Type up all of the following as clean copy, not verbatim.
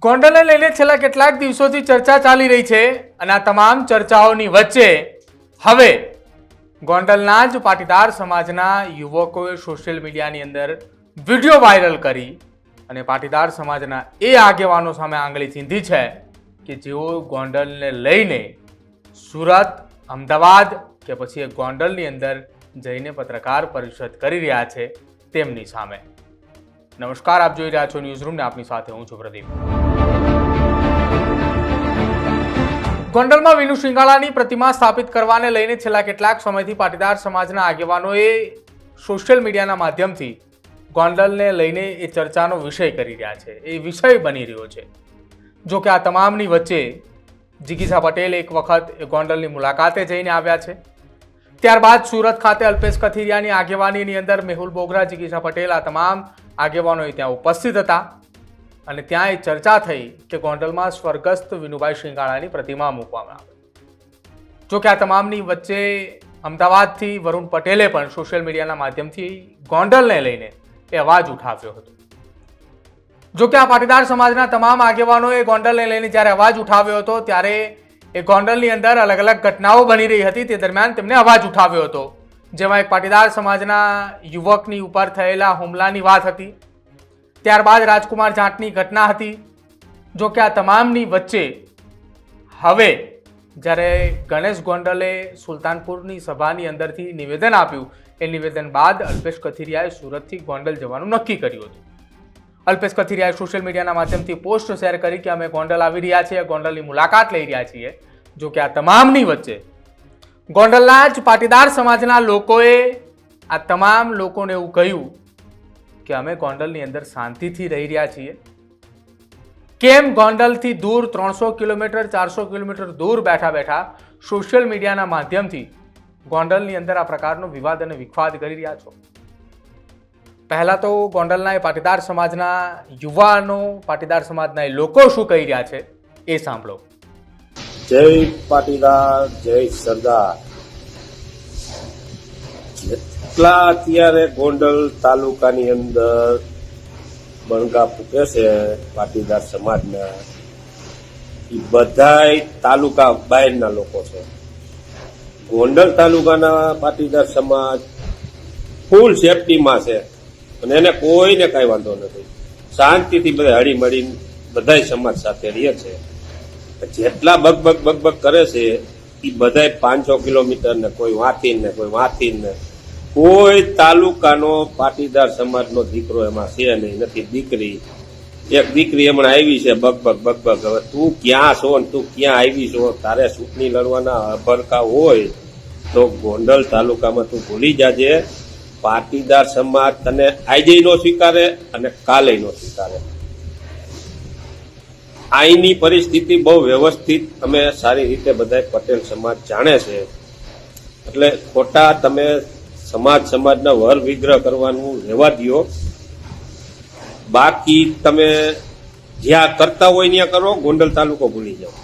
ગોંડલને લઈને છેલ્લા કેટલાક દિવસોથી ચર્ચા ચાલી રહી છે અને આ તમામ ચર્ચાઓની વચ્ચે હવે ગોંડલના જ પાટીદાર સમાજના યુવકોએ સોશિયલ મીડિયાની અંદર વિડીયો વાયરલ કરી અને પાટીદાર સમાજના એ આગેવાનો સામે આંગળી ચીંધી છે કે જેઓ ગોંડલને લઈને સુરત, અમદાવાદ કે પછી ગોંડલની અંદર જઈને પત્રકાર પરિષદ કરી રહ્યા છે તેમની સામે. નમસ્કાર, આપ જોઈ રહ્યા છો ન્યૂઝ રૂમ ને આપની સાથે હું છું પ્રદીપ. ગોંડલમાં વિનુ શિંગાળાની પ્રતિમા સ્થાપિત કરવાને લઈને છેલ્લા કેટલાક સમયથી પાટીદાર સમાજના આગેવાનોએ સોશિયલ મીડિયાના માધ્યમથી ગોંડલને લઈને એ ચર્ચાનો વિષય કરી રહ્યા છે, એ વિષય બની રહ્યો છે. જો કે આ તમામની વચ્ચે જીગીસા પટેલ એક વખત એ ગોંડલની મુલાકાતે જઈને આવ્યા છે. ત્યારબાદ સુરત ખાતે અલ્પેશ કથિરિયાની આગેવાનીની અંદર મેહુલ બોગરા, જીગીસા પટેલ આ તમામ આગેવાનો ત્યાં ઉપસ્થિત હતા અને ત્યાં એ ચર્ચા થઈ કે ગોંડલમાં સ્વર્ગસ્થ વિનુભાઈ શિંગાળાની પ્રતિમા મૂકવામાં આવે. જો કે આ તમામની વચ્ચે અમદાવાદથી વરુણ પટેલે પણ સોશિયલ મીડિયાના માધ્યમથી ગોંડલને લઈને એ અવાજ ઉઠાવ્યો હતો. જો કે આ પાટીદાર સમાજના તમામ આગેવાનોએ ગોંડલને લઈને જ્યારે અવાજ ઉઠાવ્યો હતો ત્યારે એ ગોંડલની અંદર અલગ અલગ ઘટનાઓ બની રહી હતી. તે દરમિયાન તેમને અવાજ ઉઠાવ્યો હતો, જેમાં એક પાટીદાર સમાજના યુવકની ઉપર થયેલા હુમલાની વાત હતી. ત્યારબાદ રાજકુમાર જાટની ઘટના હતી. જો કે આ તમામની વચ્ચે હવે જ્યારે ગણેશ ગોંડલે સુલતાનપુરની સભાની અંદરથી નિવેદન આપ્યું, એ નિવેદન બાદ અલ્પેશ કથિરિયાએ સુરતથી ગોંડલ જવાનું નક્કી કર્યું હતું. અલ્પેશ કથિરિયાએ સોશિયલ મીડિયાના માધ્યમથી પોસ્ટ શેર કરી કે અમે ગોંડલ આવી રહ્યા છીએ, ગોંડલની મુલાકાત લઈ રહ્યા છીએ. જો કે આ તમામની વચ્ચે ગોંડલના જ પાટીદાર સમાજના લોકોએ આ તમામ લોકોને એવું કહ્યું કે અમે ગોંડલની અંદર શાંતિથી રહી રહ્યા છીએ. કેમ ગોંડલથી દૂર 300 કિલોમીટર 400 કિલોમીટર દૂર બેઠા બેઠા સોશિયલ મીડિયાના માધ્યમથી ગોંડલની અંદર આ પ્રકારનો વિવાદ અને વિખવાદ કરી રહ્યા છો? પહેલા તો ગોંડલના એ પાટીદાર સમાજના યુવાનો, પાટીદાર સમાજના એ લોકો શું કહી રહ્યા છે એ સાંભળો. જય પાટીદાર, જય સરદાર. જેટલા અત્યારે ગોંડલ તાલુકાની અંદર બણગા ફૂકે છે પાટીદાર સમાજના, એ બધાય તાલુકા બહારના લોકો છે. ગોંડલ તાલુકાના પાટીદાર સમાજ ફૂલ સેફટીમાં છે અને એને કોઈને કાંઈ વાંધો નથી. શાંતિથી બધા હળી મળીને બધા સમાજ સાથે રહે છે. જેટલા બગબગ કરે છે એ બધા 500 કિલોમીટર ને કોઈ વાંથી ને કોઈ તાલુકાનો પાટીદાર સમાજનો દીકરો એમાં છે નહીં, નથી દીકરી. એક દીકરી હમણાં આવી છે બગબગ. હવે તું ક્યાં છો ને તું ક્યાં આવી છો? તારે ચૂંટણી લડવાના અભરકા હોય તો ગોંડલ તાલુકામાં તું ભૂલી જાજે. પાટીદાર સમાજ તને આજે નો સ્વીકારે અને કાલે નો સ્વીકારે. અહીંની પરિસ્થિતિ બહુ વ્યવસ્થિત અમે સારી રીતે બધા પટેલ સમાજ જાણે છે. એટલે ખોટા તમે સમાજના વર વિગ્રહ કરવાનું રહેવા દો. બાકી તમે જ્યાં કરતા હોય ત્યાં કરો, ગોંડલ તાલુકો ભૂલી જાઓ.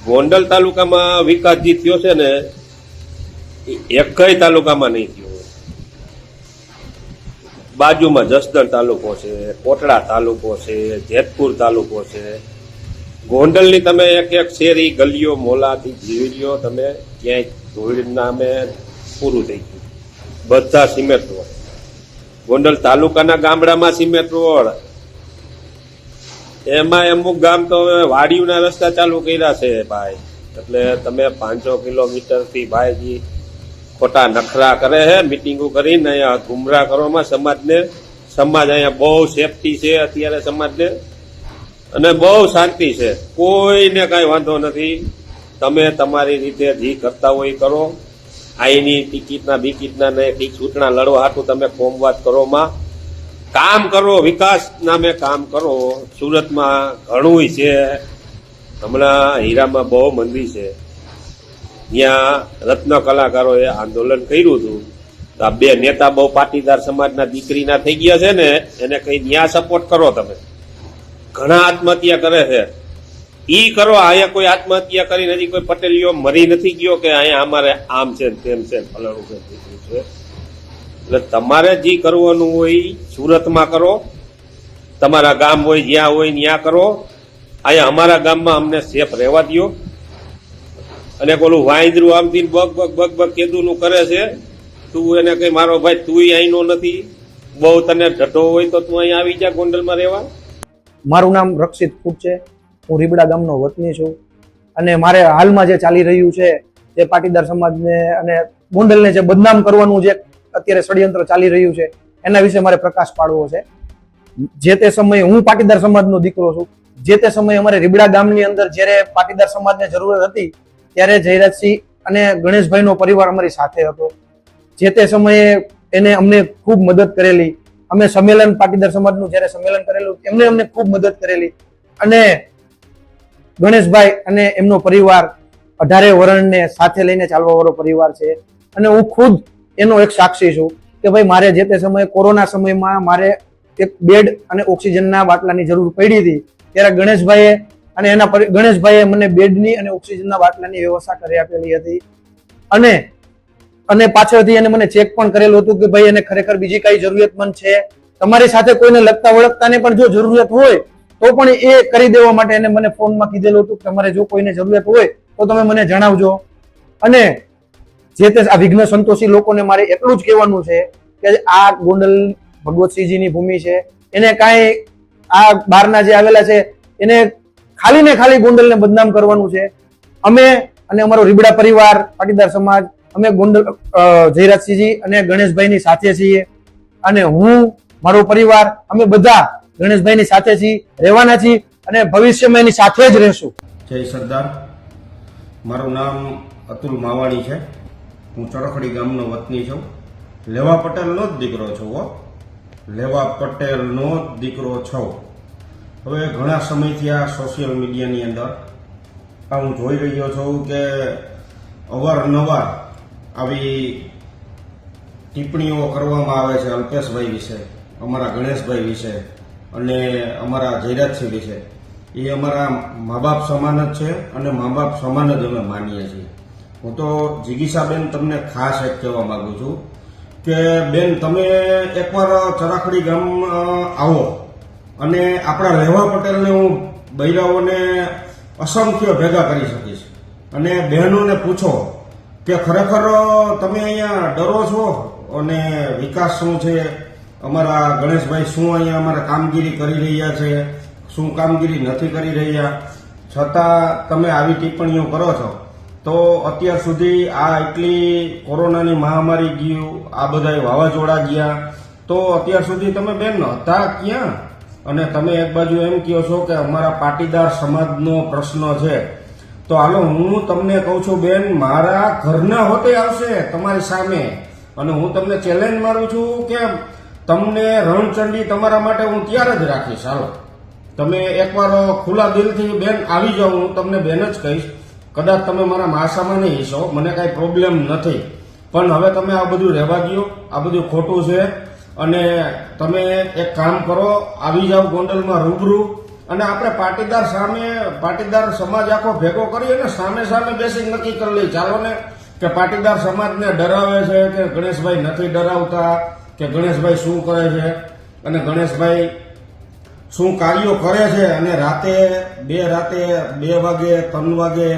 ગોંડલ તાલુકામાં વિકાસ જે થયો છે ને એ એકય તાલુકામાં નહીં થયો. બાજુમાં જસદણ તાલુકો છે, કોટડા તાલુકો છે, જેતપુર તાલુકો છે. ગોંડલની તમે એક શેરી ગલીઓ મોલાથી જીવી લ્યો તમે, ક્યાંય ધૂળ નામે પૂરું થઈ ગયું. બધા સિમેન્ટ રોડ. ગોંડલ તાલુકાના ગામડામાં સિમેન્ટ રોડ, એમાં અમુક ગામ તો હવે વાડીઓના રસ્તા ચાલુ કર્યા છે ભાઈ. એટલે તમે 500 કિલોમીટરથી ભાઈ ખોટા નખરા કરે છે, મિટિંગો કરીને અહીંયા ગુમરાહ કરવામાં સમાજને. સમાજ અહીંયા બહુ સેફટી છે અત્યારે સમાજને અને બહુ શાંતિ છે. કોઈને કાંઈ વાંધો નથી. તમે તમારી રીતે જે કરતા હોય કરો. અહીંની ટિકિટના ને ચૂંટણા લડવા હાટું તમે કોમવાદ કરો માં કામ કરો, વિકાસ નામે કામ કરો. સુરતમાં ઘણું છે, હમણાં હીરામાં બહુ મંદી છે. ત્યાં રત્ન કલાકારોએ આંદોલન કર્યું હતું. તો આ બે નેતા બહુ પાટીદાર સમાજના દીકરીના થઈ ગયા છે ને, એને કઈ ન્યા સપોર્ટ કરો તમે. ઘણા આત્મહત્યા કરે છે, ઈ કરો. અહીંયા કોઈ આત્મહત્યા કરી નથી, કોઈ પટેલીઓ મરી નથી ગયો કે અહીંયા અમારે આમ છે તેમ છે ફલાણું છે દીકરી છે. એટલે તમારે જે કરવાનું હોય સુરતમાં કરો, તમારા ગામ હોય જ્યાં હોય ત્યાં કરો. અહીંયા અમારા ગામમાં અમને સેફ રહેવા દો. અને પેલું વાંદરું આમથી બગ બગ બગ બગ કેદુનું કરે છે. તું એને કઈ મારો ભાઈ તું અહીંનો નથી, બહુ તને ઢઢો હોય તો તું અહીંયા આવી જા ગોંડલમાં રહેવા. મારું નામ રક્ષિત ફૂટ છે. હું રીબડા ગામનો વતની છું અને મારે હાલમાં જે ચાલી રહ્યું છે તે પાટીદાર સમાજને અને ગોંડલને જે બદનામ કરવાનું જે અત્યારે ષડયંત્ર ચાલી રહ્યું છે એના વિશે મારે પ્રકાશ પાડવો છે. જે તે સમયે હું પાટીદાર સમાજનો દીકરો છું. જે તે સમયે અમારે રીબડા ગામની અંદર જ્યારે પાટીદાર સમાજને જરૂરત હતી ત્યારે જયરાજસિંહ અને ગણેશભાઈનો પરિવાર અમારી સાથે હતો. જે તે સમયે એને અમને ખૂબ મદદ કરેલી. અમે સંમેલન પાટીદાર સમાજનું જ્યારે સંમેલન કરેલું એમને અમને ખૂબ મદદ કરેલી. અને ગણેશભાઈ અને એમનો પરિવાર 18 વર્ણને સાથે લઈને ચાલવા વાળો પરિવાર છે. અને હું ખુદ એનો એક સાક્ષી છું કે ભાઈ મારે જે તે સમયે કોરોના સમયમાં મારે એક બેડ અને ઓક્સિજનના બાટલાની જરૂર પડી હતી ત્યારે ગણેશભાઈએ મને બેડની અને ઓક્સિજનના બાટલાની વ્યવસ્થા કરી આપેલી હતી. અને પાછળથી એને મને ચેક પણ કરેલું હતું કે ભાઈ એને ખરેખર બીજી કઈ જરૂરિયાતમંદ છે, તમારી સાથે કોઈને લગતા વળગતાને પણ જો જરૂરિયાત હોય તો પણ એ કરી દેવા માટે એને મને ફોનમાં કીધેલું હતું કે તમારે જો કોઈને જરૂરિયાત હોય તો તમે મને જણાવજો. અને જે તે આ વિઘ્ન સંતોષી લોકોને મારે એટલું જ કહેવાનું છે કે આ ગોંડલ ભગવતસિંહજીની ભૂમિ છે. એને કાંઈ આ બહારના જે આવેલા છે એને ખાલી ને ખાલી ગોંડલને બદનામ કરવાનું છે. અમે અને અમારો રીબડા પરિવાર પાટીદાર સમાજ અમે ગોંડલ જયરાજસિંહજી અને ગણેશભાઈની સાથે છીએ. અને હું મારો પરિવાર અમે બધા ગણેશભાઈની સાથે છીએ, રહેવાના છીએ અને ભવિષ્યમાં એની સાથે જ રહેશું. જય સરદાર. મારું નામ અતુલ માવાણી છે. હું ચરખડી ગામનો વતની છું. લેવા પટેલનો જ દીકરો છું. લેવા પટેલનો જ દીકરો છું. હવે ઘણા સમયથી આ સોશિયલ મીડિયાની અંદર હું જોઈ રહ્યો છું કે અવારનવાર આવી ટિપ્પણીઓ કરવામાં આવે છે અલ્પેશભાઈ વિશે, અમારા ગણેશભાઈ વિશે અને અમારા જયરાજસિંહ વિશે. એ અમારા મા બાપ સમાન જ છે અને મા બાપ સમાન જ અમે માનીએ છીએ. હું તો જિગીસાબેન તમને ખાસ એક કહેવા માંગુ છું કે બેન તમે એકવાર ચરાખડી ગામ આવો અને આપણા લેવા પટેલને હું બૈરાઓને અસંખ્ય ભેગા કરી શકીશ અને બહેનોને પૂછો કે ખરેખર તમે અહીંયા ડરો છો અને વિકાસ શું છે, અમારા ગણેશભાઈ શું અહીંયા અમારા કામગીરી કરી રહ્યા છે, શું કામગીરી નથી કરી રહ્યા, છતાં તમે આવી ટિપ્પણીઓ કરો છો. તો અત્યાર સુધી આ એટલી કોરોનાની મહામારી ગયું, આ બધા વાવાઝોડા ગયા, તો અત્યાર સુધી તમે બેન હતા ક્યાં? અને તમે એક બાજુ એમ કહો છો કે અમારા પાટીદાર સમાજનો પ્રશ્ન છે. તો હાલો હું તમને કહું છું બેન, મારા ઘરના હોતે આવશે તમારી સામે અને હું તમને ચેલેન્જ મારું છું કે તમને રણચંડી તમારા માટે હું તૈયાર જ રાખીશ. હાલો તમે એકવાર ખુલ્લા દિલથી બેન આવી જાઓ, હું તમને બેન જ કહીશ. કદાચ તમે મારા માસામાં નહીં હશો, મને કાંઈ પ્રોબ્લેમ નથી, પણ હવે તમે આ બધું રહેવા દો, આ બધું ખોટું છે. અને તમે એક કામ કરો, આવી જાઓ ગોંડલમાં રૂબરૂ અને આપણે પાટીદાર સમાજ આખો ભેગો કરી અને સામે સામે બેસી નક્કી કરી લઈ. ચાલો ને કે પાટીદાર સમાજને ડરાવે છે કે ગણેશભાઈ નથી ડરાવતા, કે ગણેશભાઈ શું કરે છે અને ગણેશભાઈ શું કાર્યો કરે છે. અને રાતે 2 વાગે 3 વાગે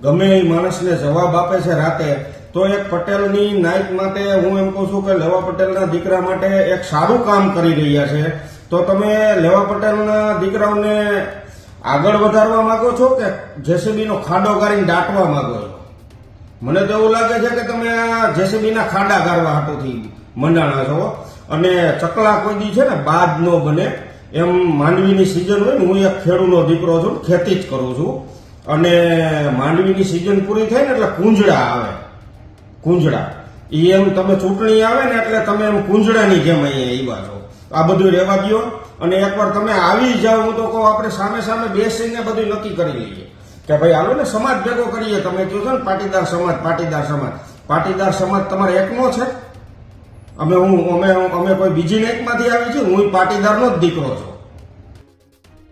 ગમે એ માણસને જવાબ આપે છે રાતે. તો એક પટેલની નાયક માટે હું એમ કહું છું કે લેવા પટેલના દીકરા માટે એક સારું કામ કરી રહ્યા છે. તો તમે લેવા પટેલના દીકરાઓને આગળ વધારવા માંગો છો કે જેસીબીનો ખાડો ગાળીને દાટવા માંગો છો? મને તો એવું લાગે છે કે તમે આ જેસીબીના ખાડા ગાળવા હાટુથી મંડાણા છો. અને ચકલા કોઈ દી છે ને બાદ ન બને એમ માંડવીની સિઝન હોય ને, હું એક ખેડૂતનો દીકરો છું, ખેતી જ કરું છું. અને માંડવીની સિઝન પૂરી થાય ને એટલે કુંજડા આવે, કુંજડા એમ તમે ચૂંટણી આવે ને એટલે તમે એમ કુંજડાની જેમ અહીંયા આવ્યા છો. આ બધું રહેવા દો અને એકવાર તમે આવી જાઓ, હું તો કહું આપણે સામે સામે બેસીને બધું નક્કી કરી લઈએ કે ભાઈ હાલો ને સમાજ ભેગો કરીએ. તમે કહો છો ને પાટીદાર સમાજ તમારે એકનો છે? અમે કોઈ બીજી નેકમાંથી આવી છે? હું પાટીદારનો જ દીકરો છું.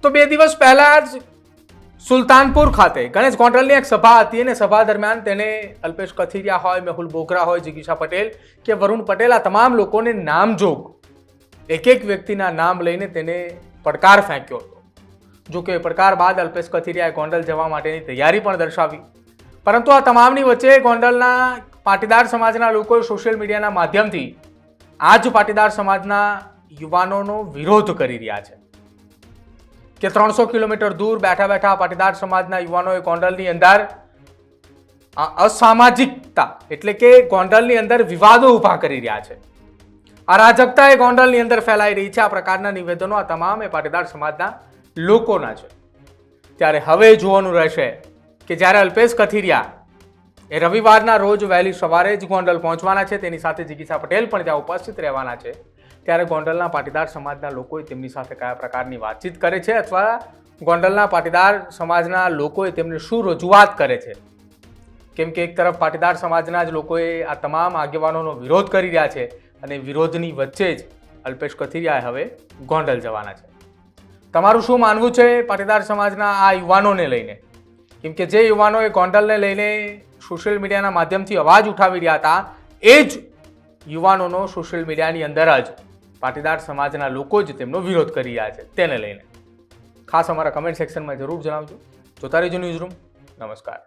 તો 2 દિવસ પહેલા જ સુલતાનપુર ખાતે ગણેશ ગોંડલની એક સભા હતી અને સભા દરમિયાન તેને અલ્પેશ કથિરિયા હોય, મેહુલ બોગરા હોય, જિગીશા પટેલ કે વરુણ પટેલ આ તમામ લોકોને નામજોગ એક વ્યક્તિના નામ લઈને તેને પડકાર ફેંક્યો હતો. જો કે પડકાર બાદ અલ્પેશ કથિરિયાએ ગોંડલ જવા માટેની તૈયારી પણ દર્શાવી, પરંતુ આ તમામની વચ્ચે ગોંડલના પાટીદાર સમાજના લોકોએ સોશિયલ મીડિયાના માધ્યમથી આ જ પાટીદાર સમાજના યુવાનોનો વિરોધ કરી રહ્યા છે કે 300 કિલોમીટર દૂર બેઠા બેઠા પાટીદાર સમાજના યુવાનોએ ગોંડલની અંદર અસામાજિકતા એટલે કે ગોંડલની અંદર વિવાદો ઊભા કરી રહ્યા છે, અરાજકતા એ ગોંડલની અંદર ફેલાઈ રહી છે. આ પ્રકારના નિવેદનો આ તમામ એ પાટીદાર સમાજના લોકોના છે. ત્યારે હવે જોવાનું રહેશે કે જ્યારે અલ્પેશ કથિરિયા એ રવિવારના રોજ વહેલી સવારે જ ગોંડલ પહોંચવાના છે, તેની સાથે જિગીસા પટેલ પણ ત્યાં ઉપસ્થિત રહેવાના છે, ત્યારે ગોંડલના પાટીદાર સમાજના લોકોએ તેમની સાથે કયા પ્રકારની વાતચીત કરે છે અથવા ગોંડલના પાટીદાર સમાજના લોકોએ તેમને શું રજૂઆત કરે છે. કેમ કે એક તરફ પાટીદાર સમાજના જ લોકોએ આ તમામ આગેવાનોનો વિરોધ કરી રહ્યા છે અને વિરોધની વચ્ચે જ અલ્પેશ કથિરિયા હવે ગોંડલ જવાના છે. તમારું શું માનવું છે પાટીદાર સમાજના આ યુવાનોને લઈને? કેમ કે જે યુવાનોએ ગોંડલને લઈને સોશિયલ મીડિયાના માધ્યમથી અવાજ ઉઠાવી રહ્યા હતા, એ જ યુવાનોનો સોશિયલ મીડિયાની અંદર જ પાટીદાર સમાજના લોકો જ તેમનો વિરોધ કરી રહ્યા છે. તેને લઈને ખાસ અમારા કમેન્ટ સેક્શનમાં જરૂર જણાવજો. જોતા રહેજો ન્યૂઝરૂમ. નમસ્કાર.